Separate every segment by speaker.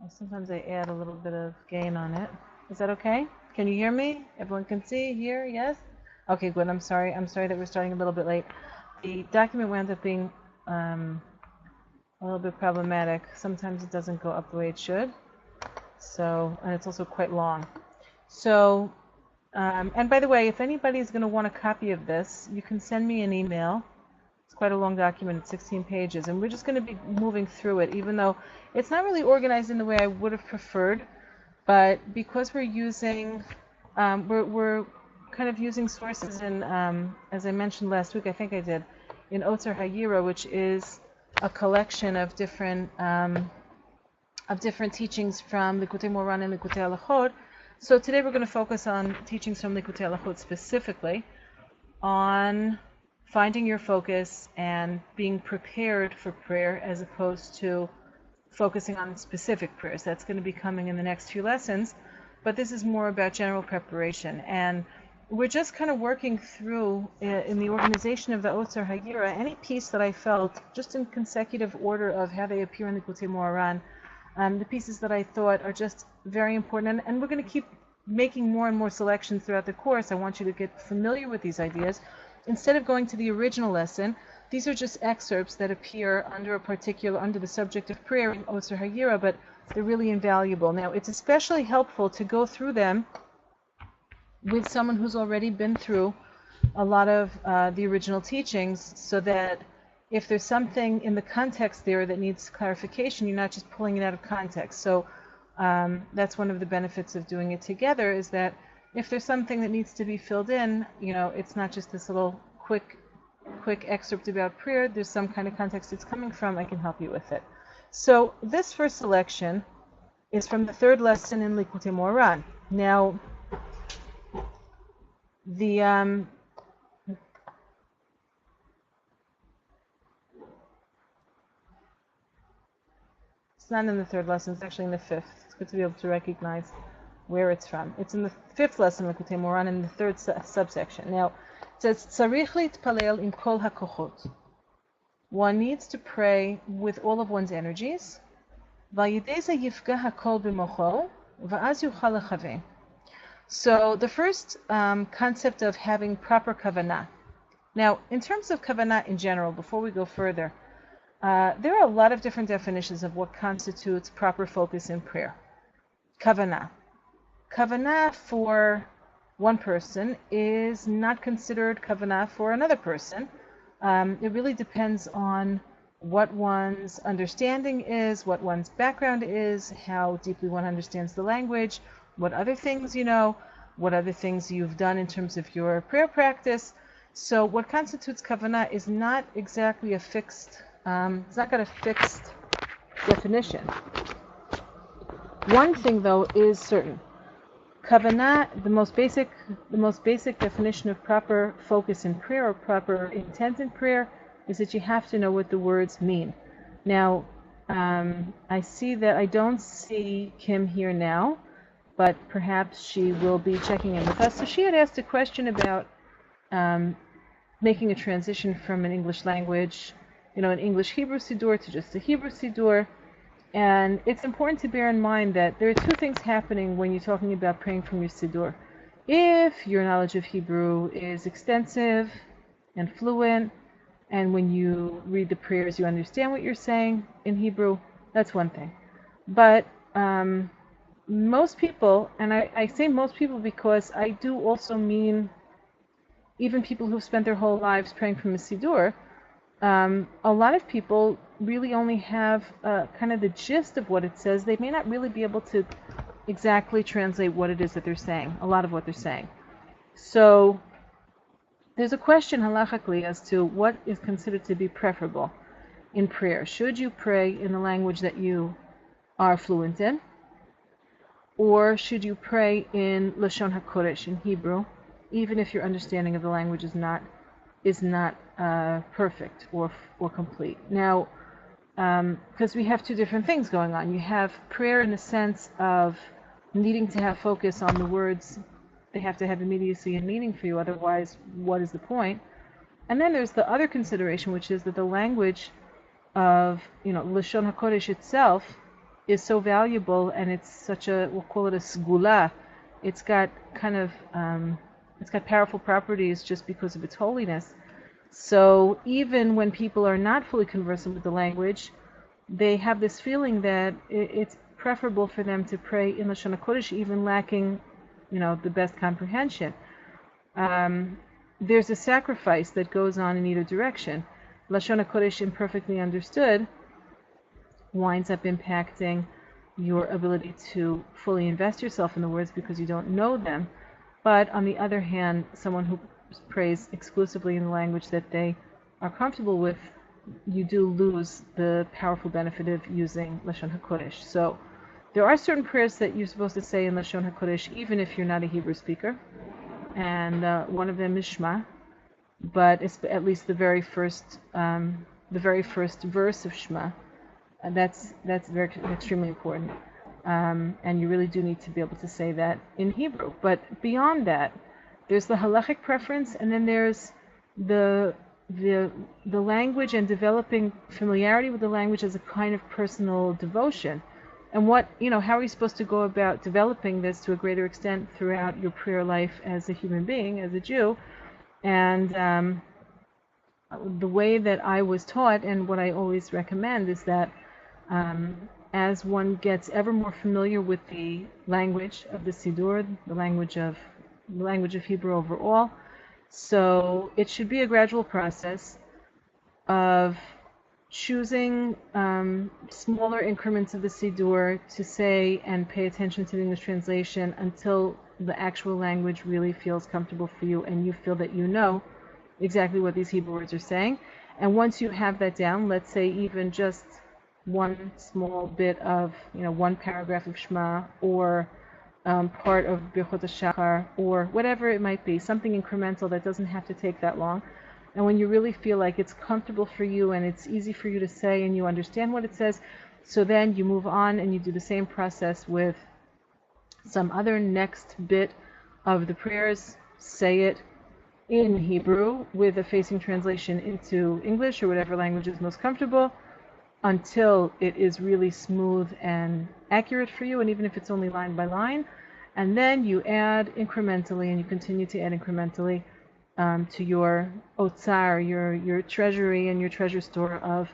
Speaker 1: Sometimes I add a little bit of gain on it. Is that okay? Can you hear me? Everyone can see, hear, yes? Okay, good. I'm sorry. I'm sorry that we're starting a little bit late. The document wound up being a little bit problematic. Sometimes it doesn't go up the way it should. So, and it's also quite long. So, and by the way, if anybody is going to want a copy of this, you can send me an email. It's quite a long document, it's 16 pages, and we're just going to be moving through it, even though it's not really organized in the way I would have preferred. But because we're using, we're kind of using sources in, as I mentioned last week, I think I did, in Otzer Hayira, which is a collection of different teachings from Likutey Moharan and Likutey Halachot. So today we're going to focus on teachings from Likutey Halachot specifically on finding your focus and being prepared for prayer as opposed to focusing on specific prayers. That's going to be coming in the next few lessons, but this is more about general preparation. And we're just kind of working through, in the organization of the Otzer Hayira, any piece that I felt, just in consecutive order of how they appear in the Likutey Moharan, the pieces that I thought are just very important. And we're going to keep making more and more selections throughout the course. I want you to get familiar with these ideas. Instead of going to the original lesson, these are just excerpts that appear under the subject of prayer in Otzer Hayira, but they're really invaluable. Now, it's especially helpful to go through them with someone who's already been through a lot of the original teachings, so that if there's something in the context there that needs clarification, you're not just pulling it out of context. So that's one of the benefits of doing it together, is that if there's something that needs to be filled in, it's not just this little quick excerpt about prayer. There's some kind of context it's coming from. I can help you with it. So this first selection is from the third lesson in Likutey Moharan. Now, it's not in the third lesson. It's actually in the fifth. It's good to be able to recognize where it's from. It's in the fifth lesson, Likutey Moharan, in the third subsection. Now, it says, Tzarich litpalel im kol hakochot. One needs to pray with all of one's energies. Vayidei ze yifga hakol b'mocho, va'az yuchal lechaveh. So the first concept of having proper kavanah. Now, in terms of kavanah in general, before we go further, there are a lot of different definitions of what constitutes proper focus in prayer. Kavanah. Kavanah for one person is not considered kavanah for another person. It really depends on what one's understanding is, what one's background is, how deeply one understands the language, what other things you know, what other things you've done in terms of your prayer practice. So what constitutes kavanah is not exactly a fixed, it's not got a fixed definition. One thing though is certain. Kavanah, the most basic definition of proper focus in prayer or proper intent in prayer is that you have to know what the words mean. Now, I see that I don't see Kim here now, but perhaps she will be checking in with us. So she had asked a question about making a transition from an English language, an English Hebrew siddur to just a Hebrew siddur. And it's important to bear in mind that there are two things happening when you're talking about praying from your siddur. If your knowledge of Hebrew is extensive and fluent, and when you read the prayers you understand what you're saying in Hebrew, that's one thing. But most people, and I say most people because I do also mean even people who've spent their whole lives praying from a siddur, a lot of people really only have kind of the gist of what it says. They may not really be able to exactly translate what it is that they're saying, a lot of what they're saying. So there's a question halachically as to what is considered to be preferable in prayer. Should you pray in the language that you are fluent in? Or should you pray in Lashon HaKodesh, in Hebrew, even if your understanding of the language is not perfect or complete? Now, because we have two different things going on. You have prayer in the sense of needing to have focus on the words. They have to have immediacy and meaning for you, otherwise what is the point? And then there's the other consideration, which is that the language of Lashon HaKodesh itself is so valuable, and it's such a, we'll call it a segula. It's got it's got powerful properties just because of its holiness. So even when people are not fully conversant with the language, they have this feeling that it's preferable for them to pray in Lashon HaKodesh, even lacking, the best comprehension. There's a sacrifice that goes on in either direction. Lashon HaKodesh, imperfectly understood, winds up impacting your ability to fully invest yourself in the words because you don't know them. But on the other hand, someone who prays exclusively in the language that they are comfortable with, you do lose the powerful benefit of using Lashon HaKodesh. So there are certain prayers that you're supposed to say in Lashon HaKodesh even if you're not a Hebrew speaker. And one of them is Shema, but it's at least the very first verse of Shema. That's extremely important. And you really do need to be able to say that in Hebrew. But beyond that, there's the halachic preference, and then there's the language and developing familiarity with the language as a kind of personal devotion. And how are you supposed to go about developing this to a greater extent throughout your prayer life as a human being, as a Jew? And the way that I was taught, and what I always recommend, is that as one gets ever more familiar with the language of the siddur, the language of Hebrew overall, so it should be a gradual process of choosing smaller increments of the siddur to say and pay attention to the English translation until the actual language really feels comfortable for you and you feel that you know exactly what these Hebrew words are saying. And once you have that down, let's say even just one small bit of, one paragraph of Shema, or part of Birchot HaShachar, or whatever it might be, something incremental that doesn't have to take that long. And when you really feel like it's comfortable for you and it's easy for you to say and you understand what it says, so then you move on and you do the same process with some other next bit of the prayers. Say it in Hebrew with a facing translation into English or whatever language is most comfortable, until it is really smooth and accurate for you, and even if it's only line by line. And then you add incrementally, and you continue to add incrementally to your otzar, your treasury and your treasure store of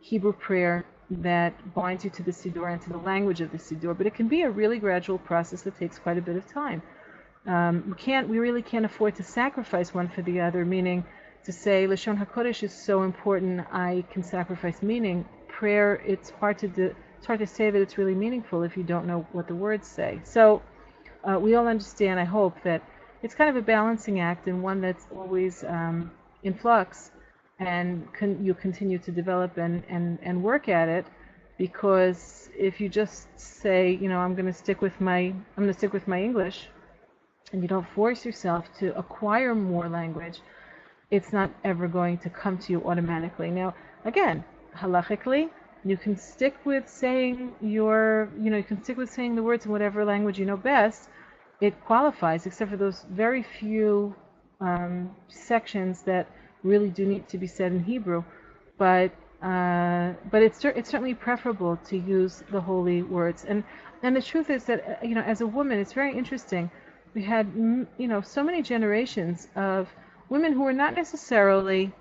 Speaker 1: Hebrew prayer that binds you to the siddur and to the language of the siddur. But it can be a really gradual process that takes quite a bit of time. We really can't afford to sacrifice one for the other, meaning to say Lashon HaKodesh is so important, I can sacrifice meaning. Prayer, it's hard to say that it's really meaningful if you don't know what the words say. So we all understand, I hope, that it's kind of a balancing act, and one that's always in flux, and you continue to develop and work at it. Because if you just say, I'm going to stick with my English, and you don't force yourself to acquire more language, it's not ever going to come to you automatically. Now, again, halachically, you can stick with saying the words in whatever language you know best. It qualifies, except for those very few sections that really do need to be said in Hebrew. But it's certainly preferable to use the holy words. And the truth is that, as a woman, it's very interesting. We had, so many generations of women who were not necessarily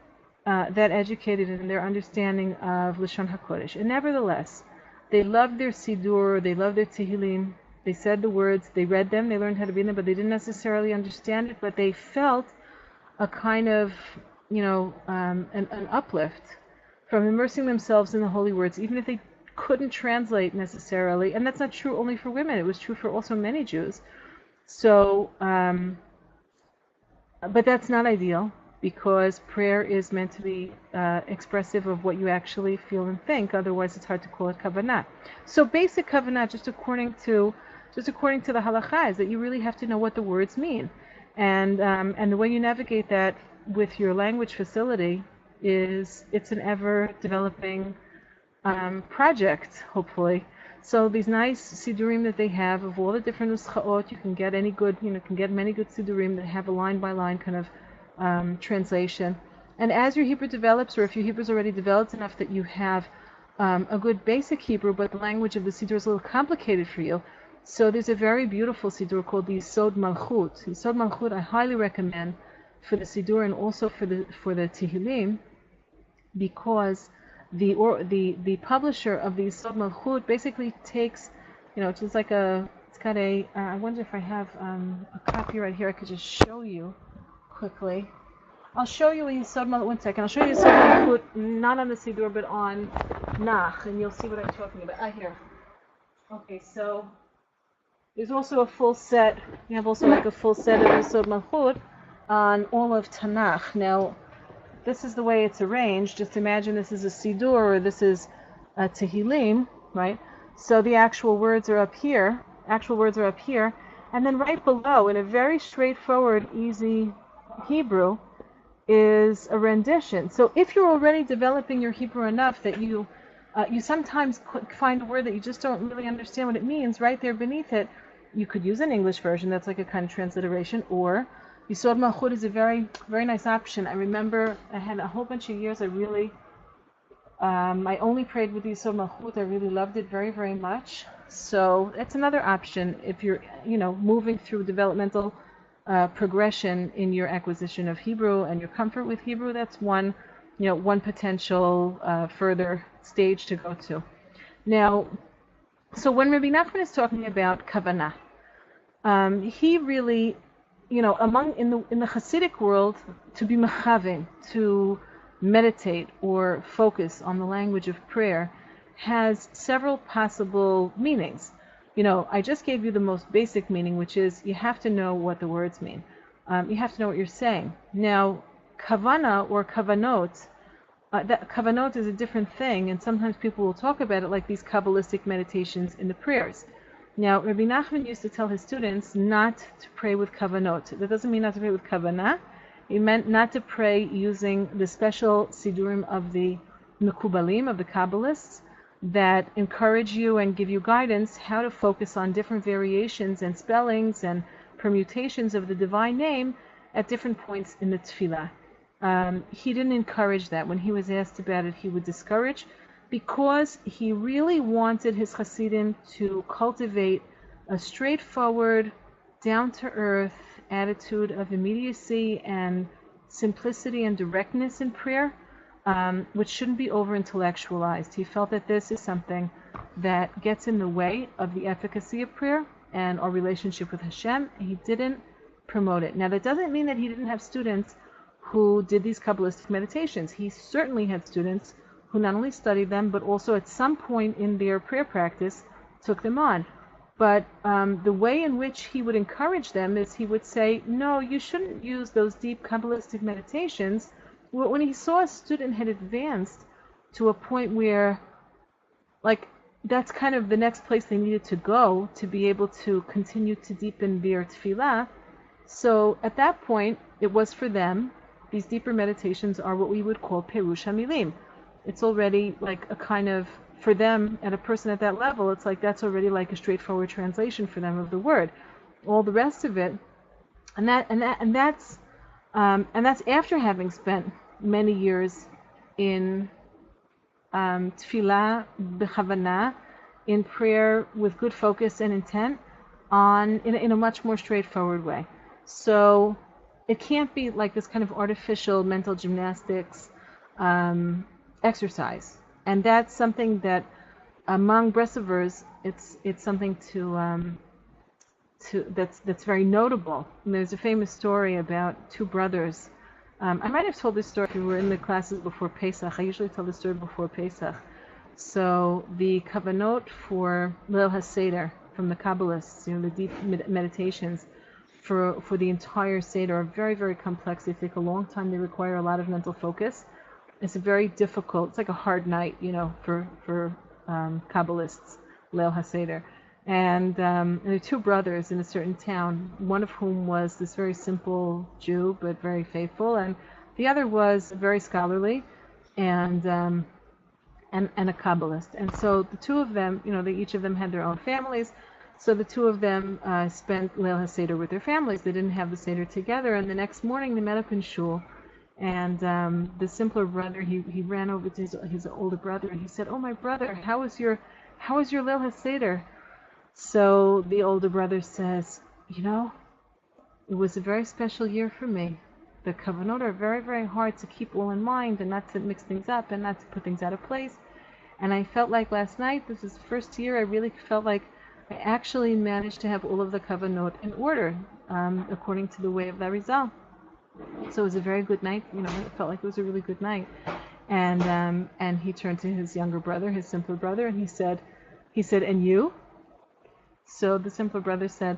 Speaker 1: that educated in their understanding of Lashon HaKodesh. And nevertheless, they loved their siddur, they loved their tehillim, they said the words, they read them, they learned how to read them, but they didn't necessarily understand it, but they felt a kind of, an uplift from immersing themselves in the holy words, even if they couldn't translate necessarily. And that's not true only for women, it was true for also many Jews. So, but that's not ideal, because prayer is meant to be expressive of what you actually feel and think. Otherwise, it's hard to call it kavanah. So, basic kavanah, just according to the halakha, is that you really have to know what the words mean, and the way you navigate that with your language facility it's an ever developing project, hopefully. So these nice siddurim that they have of all the different nuschaot, you can get many good siddurim that have a line by line kind of translation. And as your Hebrew develops, or if your Hebrew's already developed enough that you have a good basic Hebrew, but the language of the siddur is a little complicated for you. So there's a very beautiful siddur called the Yisod Malchut. Yisod Malchut I highly recommend for the siddur and also for the Tehillim, because the publisher of the Yisod Malchut basically takes, it's just like it's got a, I wonder if I have a copy right here I could just show you quickly. I'll show you Yisod Malchut, one second, I'll show you Yisod Malchut, not on the siddur but on Nach, and you'll see what I'm talking about. Here. Okay, so there's also a full set, we have also like a full set of Yisod Malchut on all of Tanakh. Now, this is the way it's arranged. Just imagine this is a siddur or this is a Tehillim, right? So the actual words are up here. And then right below, in a very straightforward, easy Hebrew, is a rendition. So if you're already developing your Hebrew enough that you sometimes find a word that you just don't really understand what it means, right there beneath it, you could use an English version that's like a kind of transliteration, or Yisod Malchut is a very, very nice option. I remember I had a whole bunch of years I only prayed with Yisod Malchut. I really loved it very, very much. So it's another option if you're, moving through developmental progression in your acquisition of Hebrew and your comfort with Hebrew. That's one potential further stage to go to. Now, so when Rabbi Nachman is talking about kavanah, he really, in the Hasidic world, to be mechaven, to meditate or focus on the language of prayer, has several possible meanings. I just gave you the most basic meaning, which is you have to know what the words mean. You have to know what you're saying. Now, kavana or kavanot, that kavanot is a different thing, and sometimes people will talk about it like these Kabbalistic meditations in the prayers. Now, Rabbi Nachman used to tell his students not to pray with kavanot. That doesn't mean not to pray with kavanah. It meant not to pray using the special siddurim of the Mekubalim, of the Kabbalists, that encourage you and give you guidance how to focus on different variations and spellings and permutations of the divine name at different points in the tefillah. He didn't encourage that. When he was asked about it, he would discourage, because he really wanted his Hasidim to cultivate a straightforward, down-to-earth attitude of immediacy and simplicity and directness in prayer, which shouldn't be over-intellectualized. He felt that this is something that gets in the way of the efficacy of prayer and our relationship with Hashem. He didn't promote it. Now, that doesn't mean that he didn't have students who did these Kabbalistic meditations. He certainly had students who not only studied them, but also at some point in their prayer practice took them on. But the way in which he would encourage them is he would say, no, you shouldn't use those deep Kabbalistic meditations. When he saw a student had advanced to a point where, that's kind of the next place they needed to go to be able to continue to deepen their tefillah. So at that point, it was for them, these deeper meditations are what we would call Perush HaMilim. It's already like a kind of, for them, at a person at that level, it's like that's already like a straightforward translation for them of the word. All the rest of it, and that's after having spent many years in tefillah b'chavanah, in prayer with good focus and intent, in a much more straightforward way. So it can't be like this kind of artificial mental gymnastics exercise, and that's something that among Breslovers it's something that's very notable. And there's a famous story about two brothers. I might have told this story if we were in the classes before Pesach. I usually tell the story before Pesach. So the kavanot for Leil HaSeder from the Kabbalists, the deep meditations for the entire Seder are very, very complex. They take a long time. They require a lot of mental focus. It's a very difficult, it's like a hard night, for Kabbalists, Leil HaSeder. And there are two brothers in a certain town, one of whom was this very simple Jew, but very faithful, and the other was very scholarly and a Kabbalist. And so the two of them, each of them had their own families. So the two of them spent Leil HaSeder with their families. They didn't have the Seder together. And the next morning they met up in shul, And the simpler brother, he ran over to his older brother and he said, "Oh, my brother, how was your Leil HaSeder?" So the older brother says, it was a very special year for me. The kavanot are very, very hard to keep all in mind and not to mix things up and not to put things out of place. And I felt like last night, this is the first year, I really felt like I actually managed to have all of the kavanot in order, according to the way of the Arizal. So it was a very good night. It felt like it was a really good night. And he turned to his younger brother, his simpler brother, and he said, "And you?" So the simpler brother said,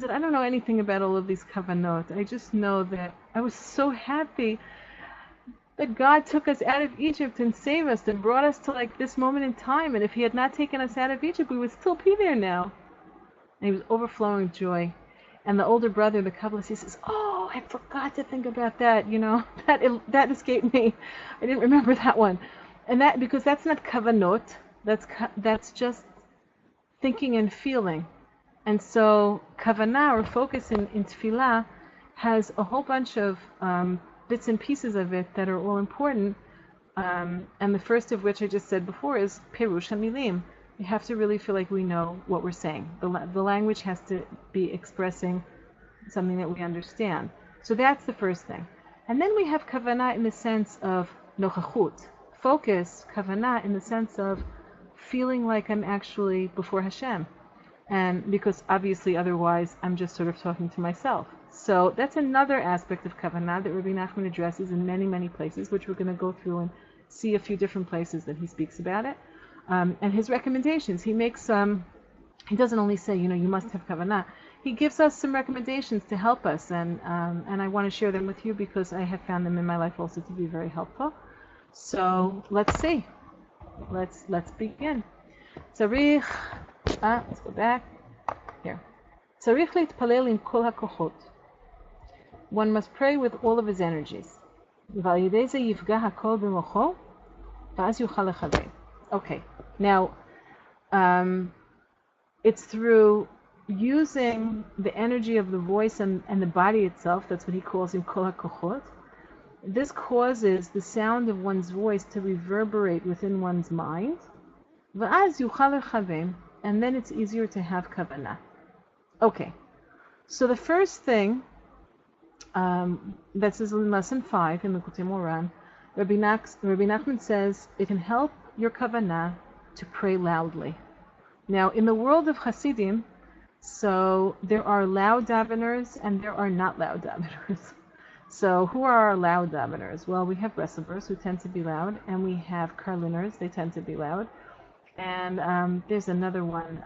Speaker 1: "I don't know anything about all of these kavanot. I just know that I was so happy that God took us out of Egypt and saved us and brought us to like this moment in time. And if He had not taken us out of Egypt, we would still be there now." And he was overflowing with joy. And the older brother, the Kabbalist, he says, "Oh, I forgot to think about that. That escaped me. I didn't remember that one." And that because that's not kavanot. That's just thinking and feeling. And so kavanah, or focus in tefillah, has a whole bunch of bits and pieces of it that are all important. And the first of which I just said before is perush hamilim. We have to really feel like we know what we're saying. The language has to be expressing something that we understand. So that's the first thing. And then we have kavanah in the sense of nochachut. Focus, kavanah, in the sense of feeling like I'm actually before Hashem. And because obviously otherwise I'm just sort of talking to myself. So that's another aspect of kavanah that Rabbi Nachman addresses in many, many places, which we're going to go through and see a few different places that he speaks about it. And his recommendations, he makes, he doesn't only say, you must have kavanah. He gives us some recommendations to help us, and I want to share them with you because I have found them in my life also to be very helpful. So let's see. Let's begin. Tzarich. Let's go back. Here. Tzarich להתפלל עם כל הכוחות. One must pray with all of his energies. ועל ידי זה יפגע הכל במוחו, ואז יוכל לכוון. Okay. Now, it's through using the energy of the voice and the body itself, that's what he calls in kol hakochot. This causes the sound of one's voice to reverberate within one's mind. V'az yuchal lechaven, and then it's easier to have kavanah. Okay, so the first thing that says in lesson 5 in Likutey Moharan, Rabbi Nachman says it can help your kavanah to pray loudly. Now, in the world of Hasidim, so there are loud daveners and there are not loud daveners. So who are our loud daveners? Well, we have Breslevers who tend to be loud, and we have Karliners, they tend to be loud. And there's another one.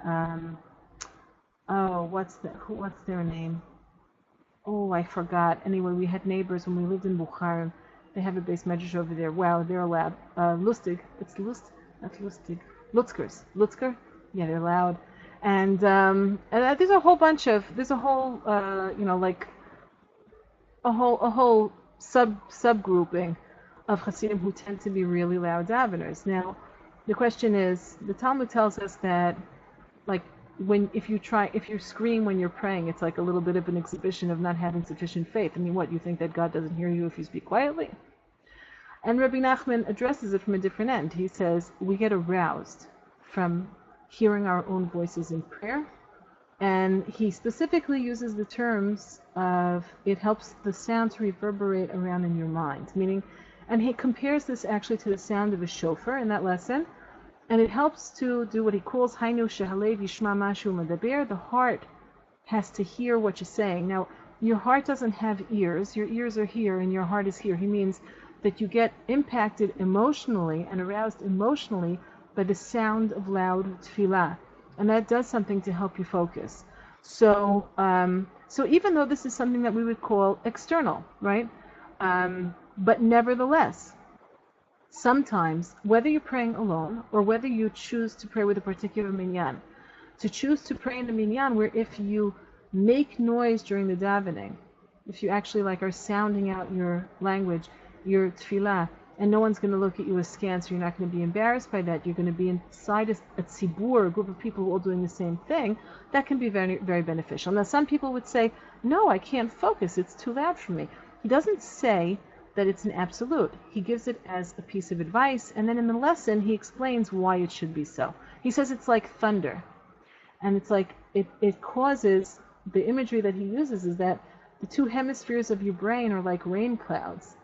Speaker 1: What's their name? Oh, I forgot. Anyway, we had neighbors when we lived in Moharan. They have a base medrash over there. Wow, they're loud. Lustig. It's not Lustig. Lutzkers. Lutzker? Yeah, they're loud. And there's a whole bunch of, there's a whole, like a whole subgrouping of Hasidim who tend to be really loud daveners. Now, the question is, the Talmud tells us that, like, if you scream when you're praying, it's like a little bit of an exhibition of not having sufficient faith. I mean, what, you think that God doesn't hear you if you speak quietly? And Rabbi Nachman addresses it from a different end. He says, we get aroused from hearing our own voices in prayer. And he specifically uses the terms of, it helps the sound to reverberate around in your mind. Meaning, and he compares this actually to the sound of a shofar in that lesson. And it helps to do what he calls Hainu Shehalev Yishma Mashu Medaber. The heart has to hear what you're saying. Now, your heart doesn't have ears. Your ears are here and your heart is here. He means that you get impacted emotionally and aroused emotionally by the sound of loud tefillah. And that does something to help you focus. So even though this is something that we would call external, right? But nevertheless, sometimes, whether you're praying alone or whether you choose to pray with a particular minyan, to choose to pray in a minyan where if you make noise during the davening, if you actually are sounding out your language, your tefillah, and no one's going to look at you askance, so you're not going to be embarrassed by that, you're going to be inside a tzibur, a group of people who are all doing the same thing, that can be very, very beneficial. Now, some people would say, no, I can't focus, it's too loud for me. He doesn't say that it's an absolute. He gives it as a piece of advice, and then in the lesson he explains why it should be so. He says it's like thunder. And it's like it causes, the imagery that he uses is that the two hemispheres of your brain are like rain clouds.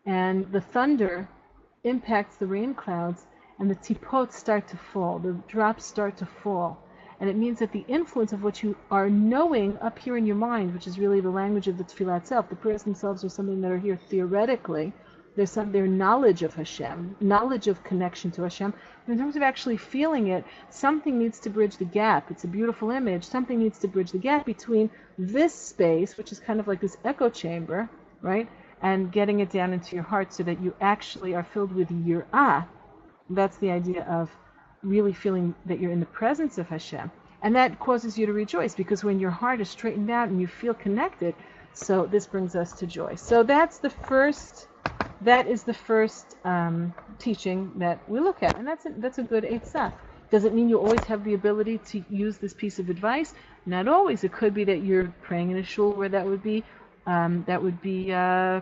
Speaker 1: And the thunder impacts the rain clouds, and the tipot start to fall, the drops start to fall. And it means that the influence of what you are knowing up here in your mind, which is really the language of the tefillah itself, the prayers themselves are something that are here theoretically. Their knowledge of Hashem, knowledge of connection to Hashem. But in terms of actually feeling it, something needs to bridge the gap. It's a beautiful image. Something needs to bridge the gap between this space, which is kind of like this echo chamber, right? And getting it down into your heart so that you actually are filled with yir'ah. That's the idea of really feeling that you're in the presence of Hashem. And that causes you to rejoice, because when your heart is straightened out and you feel connected, so this brings us to joy. So that is the first teaching that we look at, and that's a good eitzah. Does it mean you always have the ability to use this piece of advice? Not always. It could be that you're praying in a shul where that would be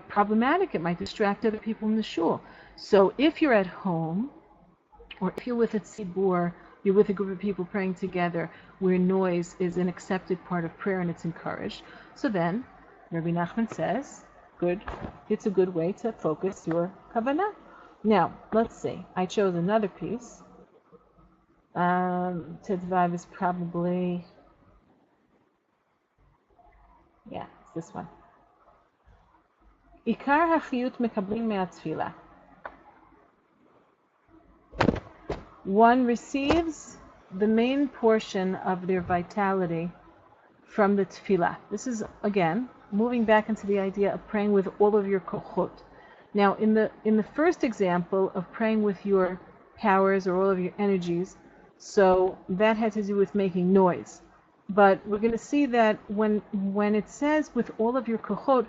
Speaker 1: problematic. It might distract other people in the shul. So if you're at home, or if you're with a siddur, you're with a group of people praying together, where noise is an accepted part of prayer and it's encouraged, so then Rabbi Nachman says, good, it's a good way to focus your kavanah. Now, let's see. I chose another piece. Tedvav is probably, yeah, it's this one. Ikar hachiyut mekablim me'atfilah. One receives the main portion of their vitality from the tefillah. This is, again, moving back into the idea of praying with all of your kochot. Now, in the first example of praying with your powers or all of your energies, so that had to do with making noise. But we're going to see that when it says with all of your kochot,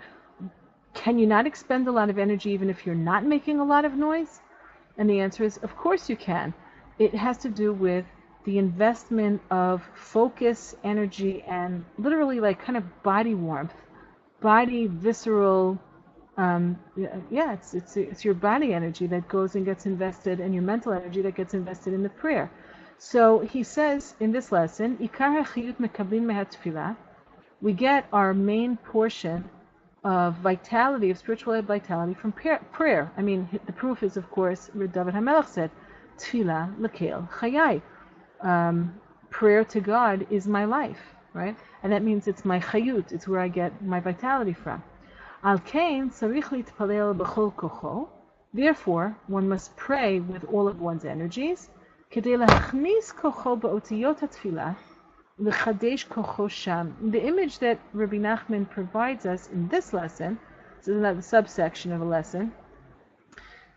Speaker 1: can you not expend a lot of energy even if you're not making a lot of noise? And the answer is, of course you can. It has to do with the investment of focus, energy, and literally like kind of body warmth, body visceral, it's your body energy that goes and gets invested, and your mental energy that gets invested in the prayer. So he says in this lesson, Ikar hachiyut mekablim mehatfilah, we get our main portion of vitality, of spiritual vitality from prayer. I mean, the proof is, of course, David HaMelech said, Tefillah lekel chayai. Prayer to God is my life, right? And that means it's my chayut, it's where I get my vitality from. Al kain tzarich litpalel b'chol kocho. Therefore, one must pray with all of one's energies. Kedei lachnis kocho ba'otiyot hatfilah, l'chadesh kocho sham. The image that Rabbi Nachman provides us in this lesson, this is another subsection of a lesson.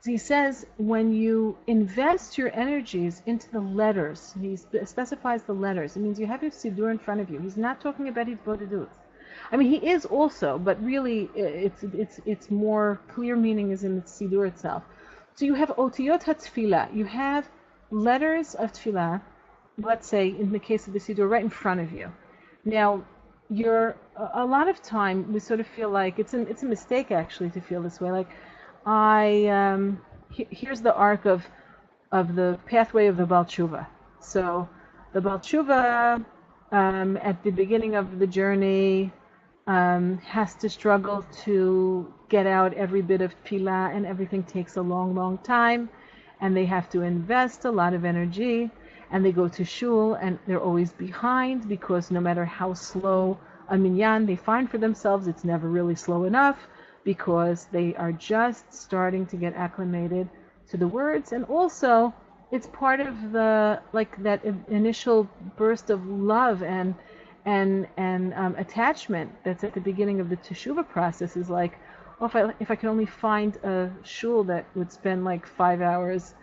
Speaker 1: So he says, when you invest your energies into the letters, he specifies the letters. It means you have your siddur in front of you. He's not talking about his bodedut. I mean, he is also, but really, its more clear meaning is in the siddur itself. So you have otiyot hatfilah. You have letters of tefillah, let's say in the case of the siddur, right in front of you. Now, a lot of time we sort of feel like it's a mistake actually to feel this way. Like, here's the arc of the pathway of the Baal Tshuva. So the Baal Tshuva at the beginning of the journey has to struggle to get out every bit of tefillah, and everything takes a long, long time, and they have to invest a lot of energy, and they go to shul, and they're always behind, because no matter how slow a minyan they find for themselves, it's never really slow enough, because they are just starting to get acclimated to the words. And also, it's part of the, like, that initial burst of love and attachment that's at the beginning of the teshuvah process, is like, oh, if I could only find a shul that would spend like 5 hours,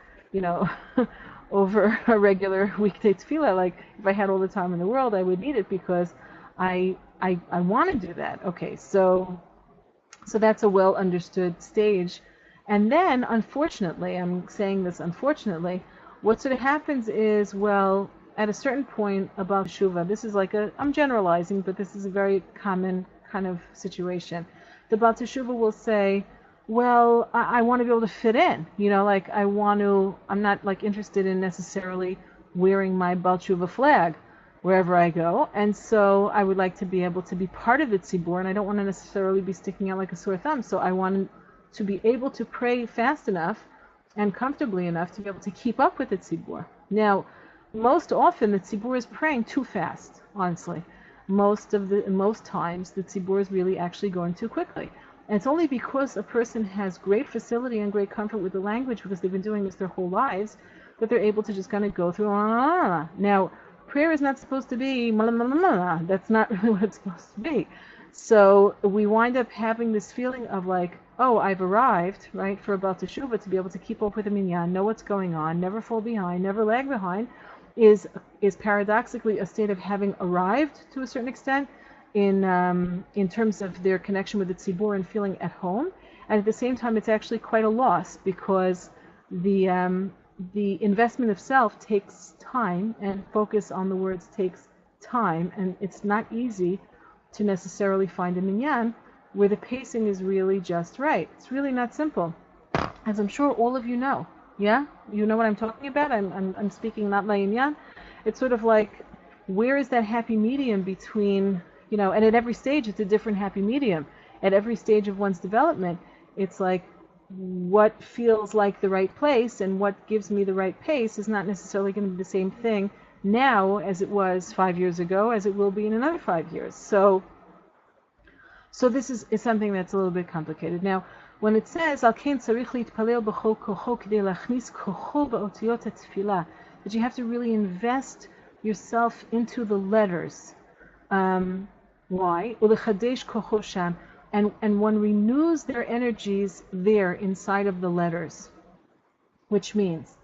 Speaker 1: over a regular weekday tefillah, like, if I had all the time in the world, I would need it, because I want to do that. Okay, so that's a well understood stage. And then, unfortunately, I'm saying this unfortunately, what sort of happens is, well, at a certain point about Shuvah, this is like I'm generalizing, but this is a very common kind of situation. The Baal Teshuvah will say, well, I want to be able to fit in, like I'm not like interested in necessarily wearing my Baal Tshuva flag wherever I go. And so I would like to be able to be part of the tzibur, and I don't want to necessarily be sticking out like a sore thumb. So I want to be able to pray fast enough and comfortably enough to be able to keep up with the tzibur. Now, most often the tzibur is praying too fast, honestly. Most times the tzibur is really actually going too quickly. And it's only because a person has great facility and great comfort with the language, because they've been doing this their whole lives, that they're able to just kind of go through. Now, prayer is not supposed to be that's not really what it's supposed to be. So we wind up having this feeling of like, oh, I've arrived, right, for a Baal Teshuvah to be able to keep up with the minyan, know what's going on, never fall behind, never lag behind, is paradoxically a state of having arrived to a certain extent in terms of their connection with the tzibur and feeling at home. And at the same time, it's actually quite a loss, because the investment of self takes time, and focus on the words takes time, and it's not easy to necessarily find a minyan where the pacing is really just right. It's really not simple, as I'm sure all of you know. Yeah, you know what I'm talking about. I'm speaking not la'inyan. It's sort of like, where is that happy medium between, and at every stage it's a different happy medium. At every stage of one's development, it's like, what feels like the right place and what gives me the right pace is not necessarily going to be the same thing now as it was 5 years ago, as it will be in another 5 years. So this is something that's a little bit complicated. Now, when it says, Al kein tzarich litpalel b'chol kocho k'dei lachnis kocho ba'otiyot hatefillah, that you have to really invest yourself into the letters. Why? Ulechadesh kocho sham. And one renews their energies there inside of the letters, which means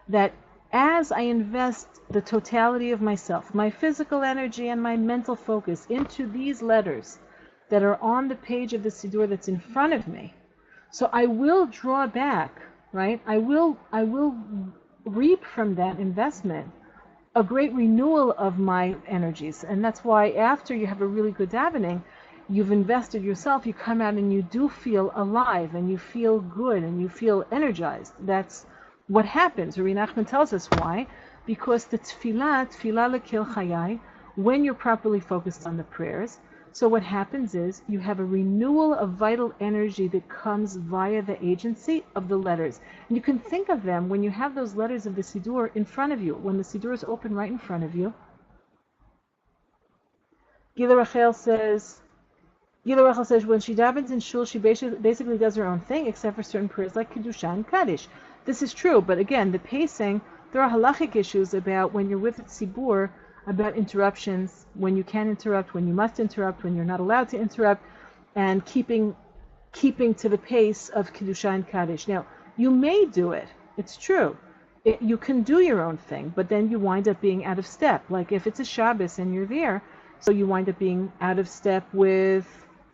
Speaker 1: that as I invest the totality of myself, my physical energy and my mental focus into these letters that are on the page of the siddur that's in front of me, so I will draw back, right? I will reap from that investment a great renewal of my energies. And that's why after you have a really good davening, you've invested yourself, you come out and you do feel alive, and you feel good, and you feel energized. That's what happens. Rabbi Nachman tells us why. Because the tefillah lekil chayai, when you're properly focused on the prayers, so what happens is you have a renewal of vital energy that comes via the agency of the letters. And you can think of them when you have those letters of the siddur in front of you, when the siddur is open right in front of you. Gila Rachel says when she davens in shul, she basically does her own thing, except for certain prayers like Kedusha and Kaddish. This is true, but again, the pacing, there are halachic issues about when you're with the tzibur, about interruptions, when you can interrupt, when you must interrupt, when you're not allowed to interrupt, and keeping to the pace of Kedusha and Kaddish. Now, you may do it, it's true. You can do your own thing, but then you wind up being out of step. Like if it's a Shabbos and you're there, so you wind up being out of step with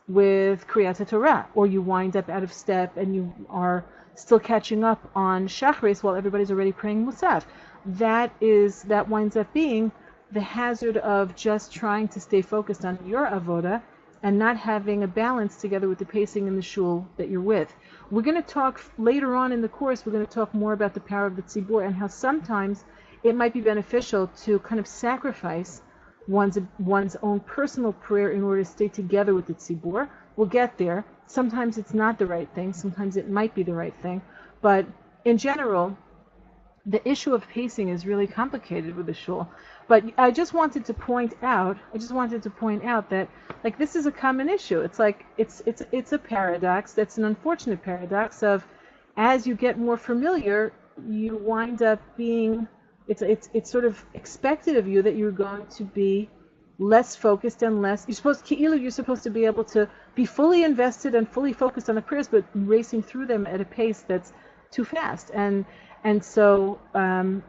Speaker 1: Kriyat Torah, or you wind up out of step and you are still catching up on Shacharit while everybody's already praying Musaf. That winds up being the hazard of just trying to stay focused on your avoda and not having a balance together with the pacing in the shul that you're with. We're going to talk later on in the course, we're going to talk more about the power of the tzibur and how sometimes it might be beneficial to kind of sacrifice one's own personal prayer in order to stay together with the tzibur. We'll get there. Sometimes it's not the right thing. Sometimes it might be the right thing. But in general, the issue of pacing is really complicated with the shul. But I just wanted to point out that like this is a common issue. It's like it's a paradox. That's an unfortunate paradox of, as you get more familiar, you wind up being it's sort of expected of you that you're going to be less focused and less. You're supposed to be able to be fully invested and fully focused on the prayers, but racing through them at a pace that's too fast. And so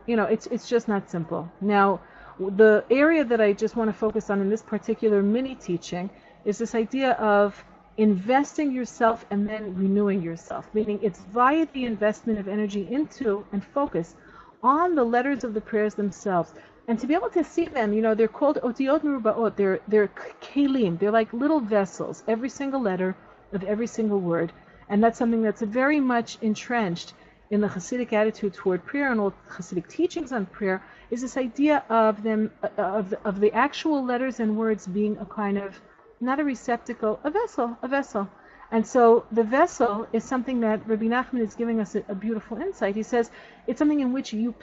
Speaker 1: it's just not simple. Now, the area that I just want to focus on in this particular mini teaching is this idea of investing yourself and then renewing yourself, meaning it's via the investment of energy into and focus on the letters of the prayers themselves. And to be able to see them, they're called otiyot merubaot, they're kelim, they're like little vessels, every single letter of every single word. And that's something that's very much entrenched in the Hasidic attitude toward prayer and all Hasidic teachings on prayer, is this idea of them, of the actual letters and words being a kind of, not a receptacle, a vessel. And so the vessel is something that Rabbi Nachman is giving us a beautiful insight. He says it's something in which you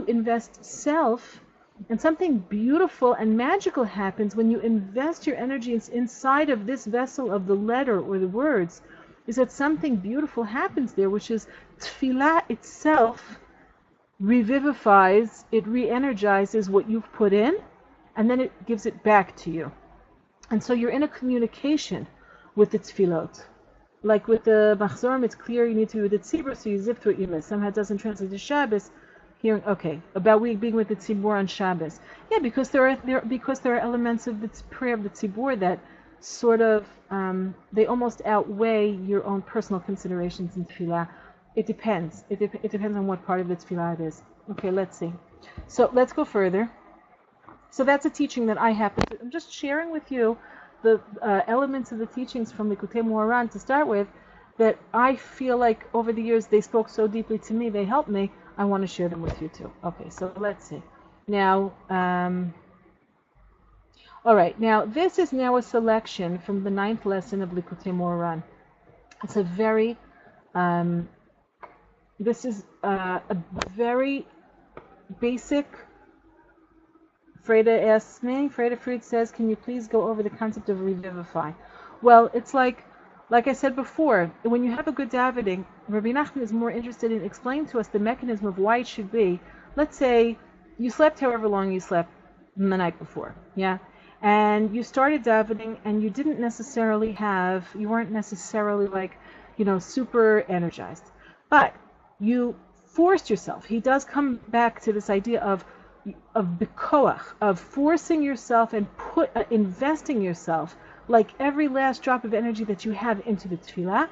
Speaker 1: invest self, and something beautiful and magical happens when you invest your energy inside of this vessel of the letter or the words, is that something beautiful happens there, which is tefillah itself revivifies, it re-energizes what you've put in, and then it gives it back to you. And so you're in a communication with the tefillot. Like with the machzorim, it's clear you need to be with the tzibur, so you zip through what you miss. Somehow it doesn't translate to Shabbos. Hearing, okay, about we being with the tzibur on Shabbos. Yeah, because there are elements of the prayer of the tzibur that sort of, they almost outweigh your own personal considerations in tefillah. It depends. It depends on what part of the tefillah it is. Okay, let's see. So let's go further. So that's a teaching that I happen to, I'm just sharing with you the elements of the teachings from Likutey Moharan to start with, that I feel like over the years they spoke so deeply to me, they helped me. I want to share them with you too. Okay, so let's see. Now, all right, now this is now a selection from the 9th lesson of Likutey Moharan. It's a very, this is a very basic. Freda asks me, Freda Fried says, can you please go over the concept of revivify? Well, it's like I said before, when you have a good davening, Rabbi Nachman is more interested in explaining to us the mechanism of why it should be. Let's say you slept however long you slept the night before, yeah? And you started davening and you didn't necessarily you weren't necessarily like, super energized. But you forced yourself. He does come back to this idea of bikoach, of forcing yourself and investing yourself, like every last drop of energy that you have into the tefillah.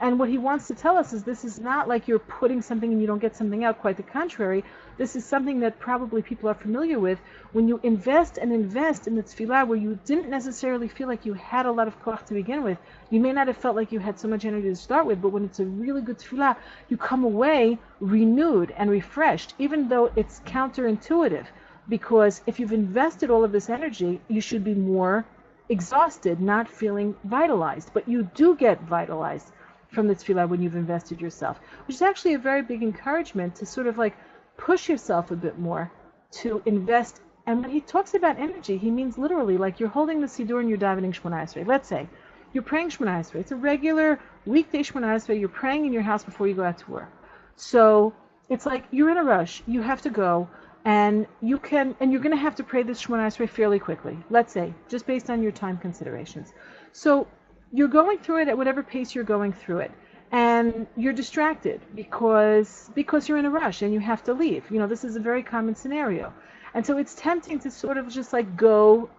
Speaker 1: And what he wants to tell us is this is not like you're putting something and you don't get something out, quite the contrary. This is something that probably people are familiar with. When you invest in the tefillah where you didn't necessarily feel like you had a lot of koach to begin with, you may not have felt like you had so much energy to start with, but when it's a really good tefillah, you come away renewed and refreshed, even though it's counterintuitive. Because if you've invested all of this energy, you should be more exhausted, not feeling vitalized. But you do get vitalized from the tefillah when you've invested yourself, which is actually a very big encouragement to sort of like push yourself a bit more to invest. And when he talks about energy, he means literally like you're holding the siddur and you're davening Shemona Esrei. Let's say you're praying Shemona Esrei. It's a regular weekday Shemona Esrei. You're praying in your house before you go out to work. So it's like you're in a rush. You have to go. And you're going to have to pray this Shemona Esrei fairly quickly, let's say, just based on your time considerations. So you're going through it at whatever pace you're going through it. And you're distracted because you're in a rush and you have to leave. This is a very common scenario. And so it's tempting to sort of just like go,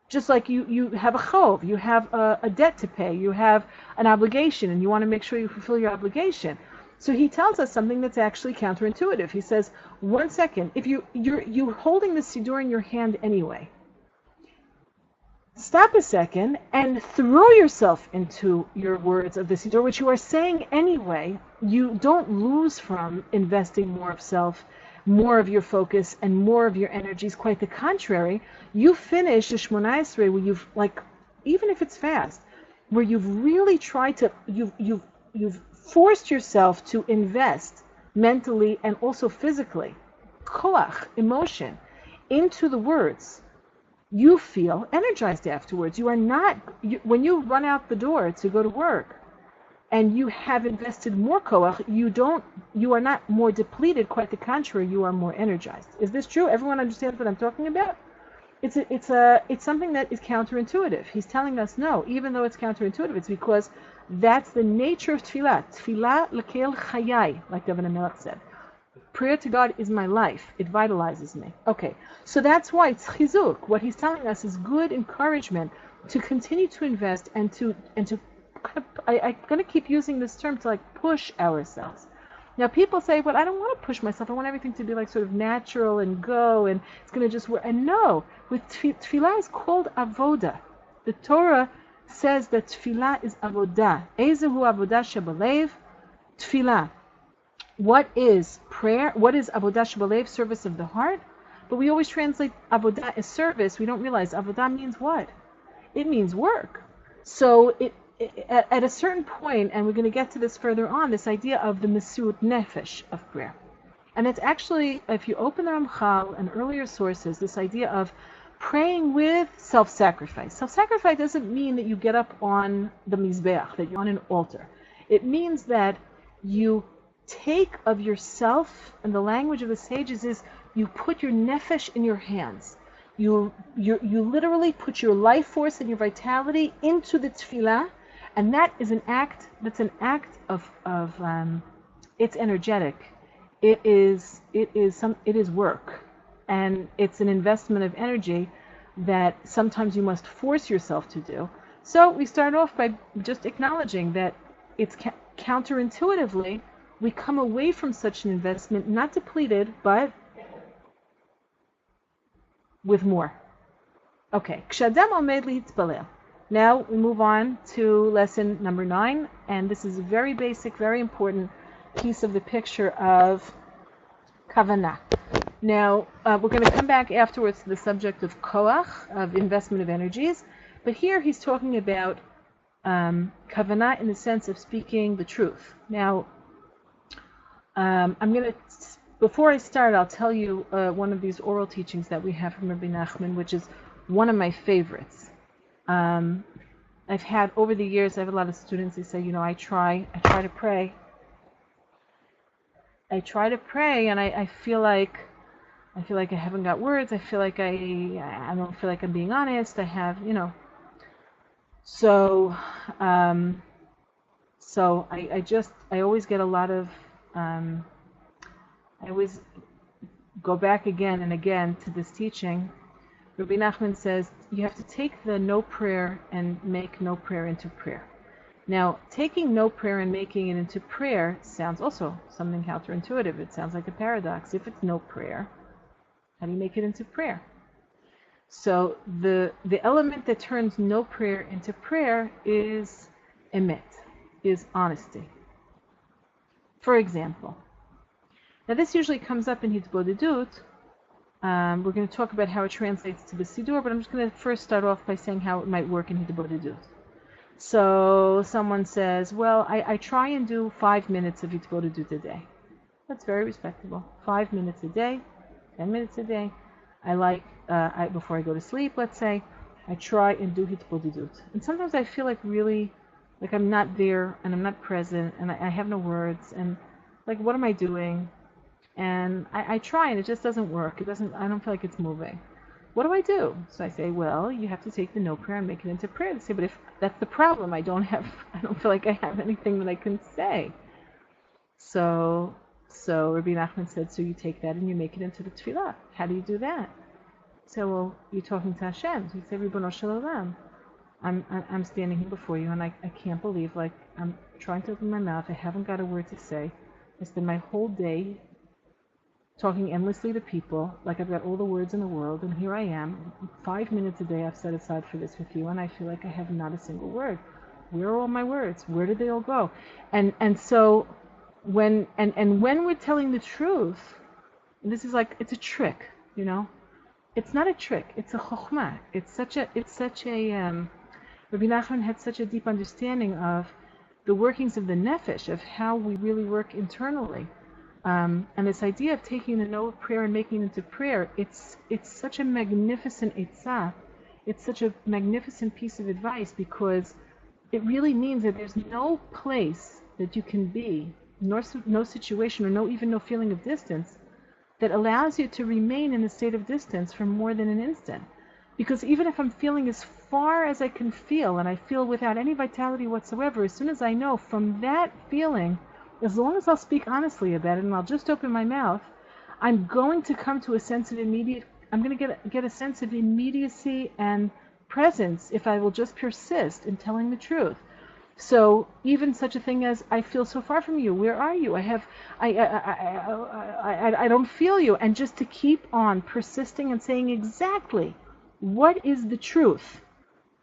Speaker 1: just like you have a chov, you have a debt to pay, you have an obligation, and you want to make sure you fulfill your obligation. So he tells us something that's actually counterintuitive. He says, 1 second, if you're holding the siddur in your hand anyway, stop a second and throw yourself into your words of the siddur, which you are saying anyway. You don't lose from investing more of self, more of your focus, and more of your energies. Quite the contrary. You finish the Shemona Esrei where you've, like, even if it's fast, where you've really tried to, you've forced yourself to invest mentally and also physically, koach, emotion, into the words. You feel energized afterwards. You are not, when you run out the door to go to work and you have invested more koach, you are not more depleted, quite the contrary, you are more energized. Is this true? Everyone understands what I'm talking about? It's something that is counterintuitive. He's telling us no, even though it's counterintuitive, it's because that's the nature of tefillah. Tefillah lekel chayai, like David HaMelech said. Prayer to God is my life. It vitalizes me. Okay, so that's why it's chizuk. What he's telling us is good encouragement to continue to invest and to kind of, I'm going to keep using this term to like push ourselves. Now people say, well, I don't want to push myself. I want everything to be like sort of natural and go, and it's going to just work. And no, with tefillah is called avoda. The Torah says that tefillah is avodah. Ezehu avodah shebalev? Tefillah. What is prayer? What is avodah shebalev? Service of the heart. But we always translate avodah as service. We don't realize avodah means what? It means work. So at a certain point, and we're going to get to this further on, this idea of the mesut nefesh of prayer. And it's actually, if you open the Ramchal and earlier sources, this idea of praying with self-sacrifice. Self-sacrifice doesn't mean that you get up on the mizbeach, that you're on an altar. It means that you take of yourself, and the language of the sages is you put your nefesh in your hands. You literally put your life force and your vitality into the tefillah, and that is an act. That's an act of it's energetic. It is work, and it's an investment of energy that sometimes you must force yourself to do. So we start off by just acknowledging that it's counterintuitively we come away from such an investment not depleted, but with more. Okay. Kshadam omed lihitzpalel. Now we move on to lesson number 9, and this is a very basic, very important piece of the picture of kavanah. Now we're going to come back afterwards to the subject of koach, of investment of energies, but here he's talking about kavanah in the sense of speaking the truth. Now I'm going to, before I start, I'll tell you one of these oral teachings that we have from Rabbi Nachman, which is one of my favorites. I've had, over the years, I have a lot of students who say, I try to pray. I try to pray, and I feel like I haven't got words. I feel like I don't feel like I'm being honest. I have, So I always get a lot of, I always go back again and again to this teaching. Rabbi Nachman says you have to take the no prayer and make no prayer into prayer. Now, taking no prayer and making it into prayer sounds also something counterintuitive. It sounds like a paradox. If it's no prayer, how do you make it into prayer? So the element that turns no prayer into prayer is emet, is honesty. For example, now this usually comes up in Hitbodedut. We're going to talk about how it translates to the siddur, but I'm just going to first start off by saying how it might work in Hitbodedut. So someone says, well, I try and do 5 minutes of Hitbodedut a day. That's very respectable. 5 minutes a day, 10 minutes a day. I like, before I go to sleep, let's say, I try and do Hitbodedut. And sometimes I feel like really, like I'm not there and I'm not present and I have no words and like, what am I doing? And I try and it just doesn't work. I don't feel like it's moving. What do I do? So I say, well, you have to take the no prayer and make it into prayer. They say, but if that's the problem, I don't feel like I have anything that I can say. So Rabbi Nachman said, so you take that and you make it into the tefillah. How do you do that? So, well, you're talking to Hashem. So you say, Ribono Shel Olam, I'm standing here before you and I can't believe, like, I'm trying to open my mouth. I haven't got a word to say. I spend my whole day talking endlessly to people, like I've got all the words in the world, and here I am, 5 minutes a day I've set aside for this with you, and I feel like I have not a single word. Where are all my words? Where did they all go? And so when we're telling the truth, this is like, it's a trick, It's not a trick, it's a chokhmah. It's such a Rabbi Nachman had such a deep understanding of the workings of the nefesh, of how we really work internally. And this idea of taking the no prayer and making it into prayer, it's such a magnificent etzah, it's such a magnificent piece of advice, because it really means that there's no place that you can be, no situation, or even no feeling of distance, that allows you to remain in a state of distance for more than an instant. Because even if I'm feeling as far as I can feel, and I feel without any vitality whatsoever, as soon as I know from that feeling, as long as I'll speak honestly about it and I'll just open my mouth, I'm going to come to a sense of I'm going to get a sense of immediacy and presence if I will just persist in telling the truth. So even such a thing as, I feel so far from you, where are you? I don't feel you. And just to keep on persisting and saying exactly what is the truth.